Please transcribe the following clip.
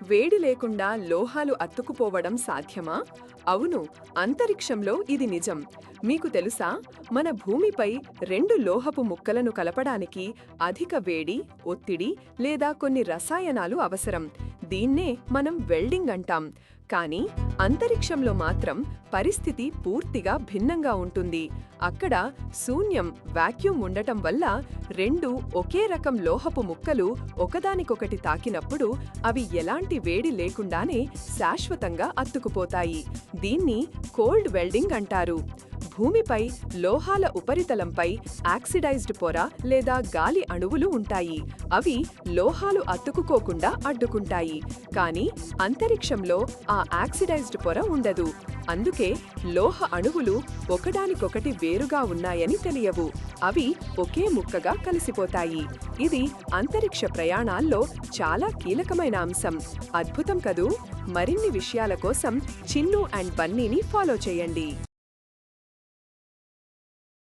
వేడి లేకుండా లోహాలు అతుక్కుపోవడం సాధ్యమా? అవును, అంతరిక్షంలో ఇది నిజం. మీకు తెలుసా, మన భూమిపై రెండు లోహపు ముక్కలను కలపడానికి అధిక వేడి, ఒత్తిడి లేదా కొన్ని రసాయనాలు అవసరం. దీన్నే మనం వెల్డింగ్ అంటాం. కానీ అంతరిక్షంలో మాత్రం పరిస్థితి పూర్తిగా భిన్నంగా ఉంటుంది. అక్కడ శూన్యం, వాక్యూమ్ ఉండటం వల్ల రెండు ఒకే రకం లోహపు ముక్కలు ఒకదానికొకటి తాకినప్పుడు అవి ఎలాంటి వేడి లేకుండానే శాశ్వతంగా అతుక్కుపోతాయి. దీన్ని కోల్డ్ వెల్డింగ్ అంటారు. భూమిపై లోహాల ఉపరితలంపై ఆక్సిడైజ్డ్ పొర లేదా గాలి అణువులు ఉంటాయి. అవి లోహాలు అతుక్కుకోకుండా అడ్డుకుంటాయి. కానీ అంతరిక్షంలో ఆ ఆక్సిడైజ్డ్ పొర ఉండదు. అందుకే లోహ అణువులు ఒకదానికొకటి వేరుగా ఉన్నాయని తెలియవు. అవి ఒకే ముక్కగా కలిసిపోతాయి. ఇది అంతరిక్ష ప్రయాణాల్లో చాలా కీలకమైన అంశం. అద్భుతం కదూ! మరిన్ని విషయాల కోసం చిన్ను అండ్ బన్నీని ఫాలో చేయండి.